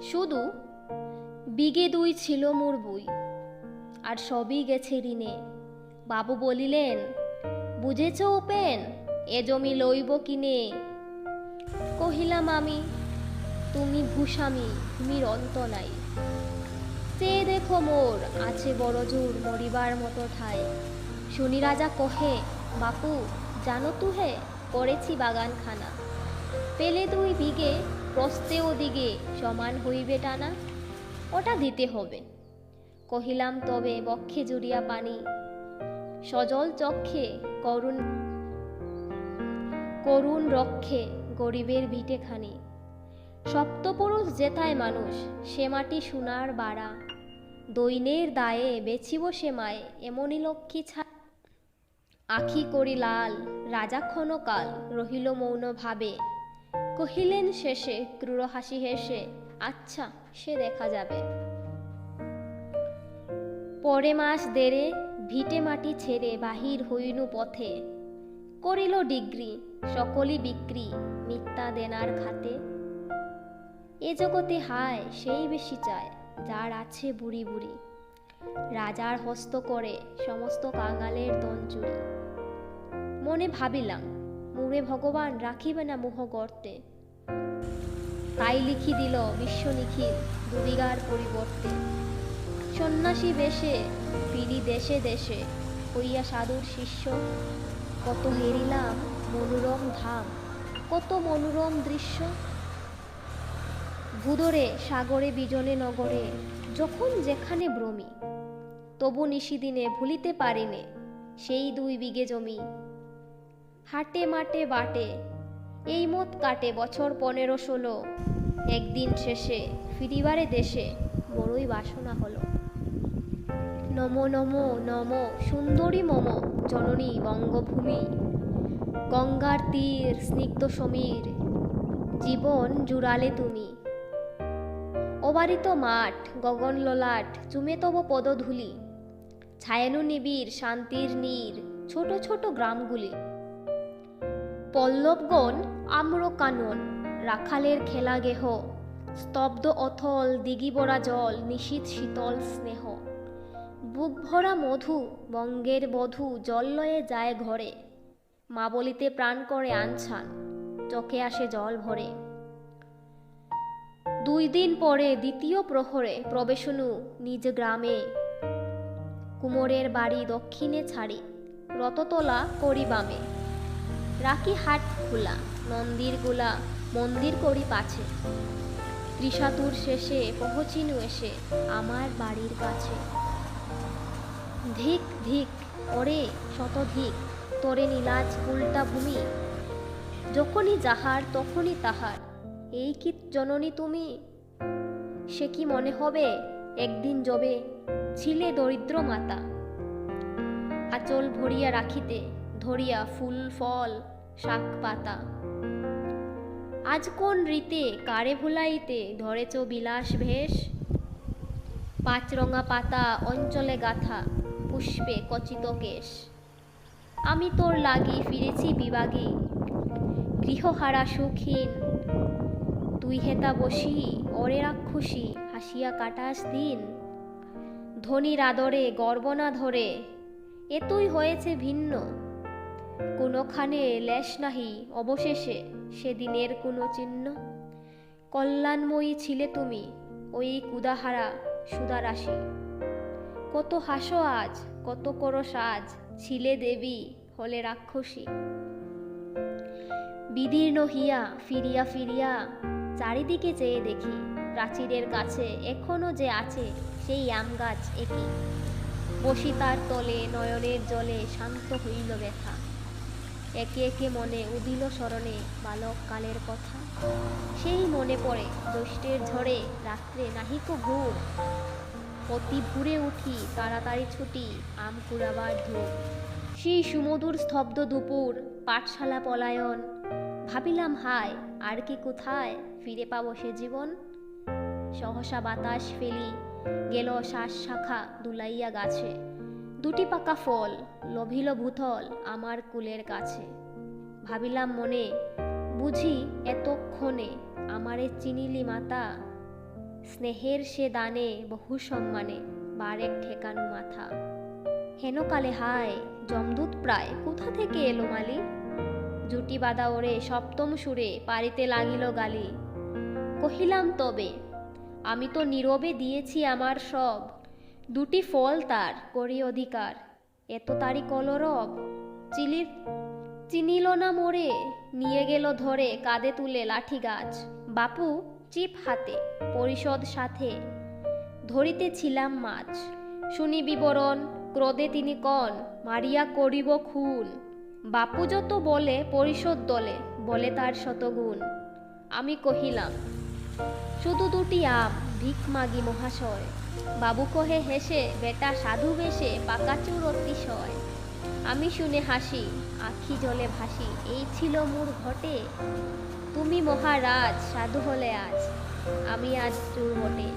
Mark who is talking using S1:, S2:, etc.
S1: শুধু বিঘে দুই ছিল মোর বই, আর সবই গেছে ঋণে। বাবু বলিলেন, বুঝেছ উপেন, এ জমি লইব কিনে। কহিলাম আমি, তুমি ভূস্বামী, ভূমির অন্ত নাই। চেয়ে দেখো মোর আছে বড় জোর মরিবার মতো ঠাই। শুনি রাজা কহে, বাপু জানো তুহে, করেছি বাগানখানা। পেলে দুই বিঘে, প্রস্তে ওদিকে সমান হইবে টানা। ওটা দিতে হবে। কহিলাম তবে বক্ষে জুড়িয়া পানি, সজল চক্ষে করুণ করুণ রক্ষে গরিবের ভিটেখানি। সপ্তপুরুষ যেথায় মানুষ, সে মাটি সোনার বাড়া। দৈন্যের দায়ে বেচিব সে মায়ে, এমনি লক্ষ্মী ছা। আখি করি লাল, রাজা ক্ষণকাল রহিল মৌন ভাবে। কহিলেন শেষে ক্রূর হাসি হেসে, আচ্ছা সে দেখা যাবে। পরে মাস দেড়ে ভিটে মাটি ছেড়ে বাহির হইনু পথে। করিল ডিগ্রি, সকলই বিক্রি মিথ্যা দেনার খাতে। এ জগতে হায় সেই বেশি চায়, যার আছে বুড়ি বুড়ি। রাজার হস্ত করে সমস্ত কাঙালের দন চুরি। মনে ভাবিলাম, মুরে ভগবান রাখিবে না মোহ গর্তে। তাই লিখি দিল বিশ্ব নিখিল দুবিঘার পরিবর্তে। সন্ন্যাসী বেশে ফিরি দেশে দেশে, হইয়া সাধুর শিষ্য। কত হেরিলাম মনোরম ধাম, কত মনোরম দৃশ্য। ভূদরে সাগরে বিজনে নগরে, যখন যেখানে ভ্রমি। তবু নিশিদিনে ভুলিতে পারিনে সেই দুই বিঘে জমি। হাটে মাঠে বাটে এই মত কাটে বছর 15-16। একদিন শেষে ফিরিবারে দেশে বড়ই বাসনা হলো। নম নম নম সুন্দরী মম জননী বঙ্গভূমি। গঙ্গার তীর স্নিগ্ধ সমীর, জীবন জুড়ালে তুমি। অবারিত মাঠ গগন ললাট, চুমে তব পদধূলি। ছায়ানু নিবিড় শান্তির নীর, ছোট ছোট গ্রামগুলি। পল্লবগণ আম্র কানন, রাখালের খেলা গেহ। স্তব্ধ অথল দিঘি ভরা জল, নিশীথ শীতল স্নেহ। বুক ভরা মধু বঙ্গের বধূ, জল লয়ে যায় ঘরে। মা বলিতে প্রাণ করে আনছান, চোখে আসে জল ভরে। 2 দিন পরে দ্বিতীয় প্রহরে প্রবেশনু নিজ গ্রামে। কুমোরের বাড়ি দক্ষিণে ছাড়ি, রততলা করি বামে। রাখি হাট খোলা, নন্দির গোলা মন্দির করি পাছে। ত্রিশাতুর শেষে পৌঁছিনু এসে আমার বাড়ির কাছে। ধিক ধিক ওরে শতধিক, তোরে নীলাজ উল্টা ভূমি। যখনই যাহার তখনই তাহার, এই কি জননী তুমি। সে কি মনে হবে একদিন যবে ছিলে দরিদ্র মাতা। আঁচল ভরিয়া রাখিতে ধরিয়া ফুল ফল শাক পাতা। আজ কোন রীতে কারে ভুলাইতে ধরেছ বিলাস ভেষ। 5 রঙা পাতা অঞ্চলে গাথা, পুষ্পে কচিত কেশ। আমি তোর লাগি ফিরেছি বিভাগী, গৃহহারা সুখহীন। তুই হেতা বসি ওরে রাক্ষসী, হাসিয়া কাটাস দিন। ধনীর আদরে গর্ব না ধরে, এ তুই হয়েছে ভিন্ন। কোনোখানে লেশ নাহি অবশেষে সেদিনের কোনো চিহ্ন। কল্যাণময়ী ছিলে তুমি ওই কুদাহারা সুদারাশি। কত হাসো আজ, কত করো সাজ, ছিলে দেবী হলে রাক্ষসী। বিদীর্ণ হিয়া ফিরিয়া ফিরিয়া চারিদিকে চেয়ে দেখি। প্রাচীরের কাছে এখনো যে আছে সেই আম গাছ একই। বসি তার তলে নয়নের জলে শান্ত হইল ব্যথা। একে একে মনে উদিল স্মরণে বালক কালের কথা। সেই মনে পড়ে জ্যৈষ্ঠের ঝড়ে রাত্রে নাহিক ঘুম। অতি ভোরে উঠি তাড়াতাড়ি ছুটি আম কুড়াবার ধূপ। সেই সুমধুর স্তব্ধ দুপুর পাঠশালা পলায়ন। ভাবিলাম হায় আর কি কোথায় ফিরে পাবো সে জীবন। সহসা বাতাস ফেলি গেল শ্বাস শাখা দুলাইয়া গাছে। 2টি পাকা ফল লভিল ভূতল আমার কুলের কাছে। ভাবিলাম মনে, বুঝি এতক্ষণে আমারে চিনিলি মাতা। স্নেহের সে দানে বহু সম্মানে বারেক ঠেকানো মাথা। হেনকালে হায় যমদূত প্রায় কোথা থেকে এলো মালি, জুটি বাঁধা ওরে সপ্তম সুরে পারিতে লাগিল গালি। কহিলাম তবে আমি তো নীরবে দিয়েছি আমার সব, দুটি ফল তার করি অধিকার, এত তারি কলরব। চিনিল না মোরে, নিয়ে গেল ধরে কাঁধে তুলে লাঠি গাছ। বাপু চিপ হাতে পরিষদ সাথে ধরিতেছিলাম মাছ। শুনি বিবরণ ক্রোধে তিনি কন, মারিয়া করিব খুন। বাপু যত বলে পরিষদ দলে, বলে তার শতগুণ। আমি কহিলাম শুধু দুটি আম ভিক মাগি মহাশয়। বাবু কহে হেসে, বেটা সাধু বেশে পাকাচুর অতিশয়। আমি শুনে হাসি, আখি জলে ভাসি, এই ছিল মোর ঘটে। তুমি মহারাজ সাধু হলে আজ, আমি আজ চুর বটে।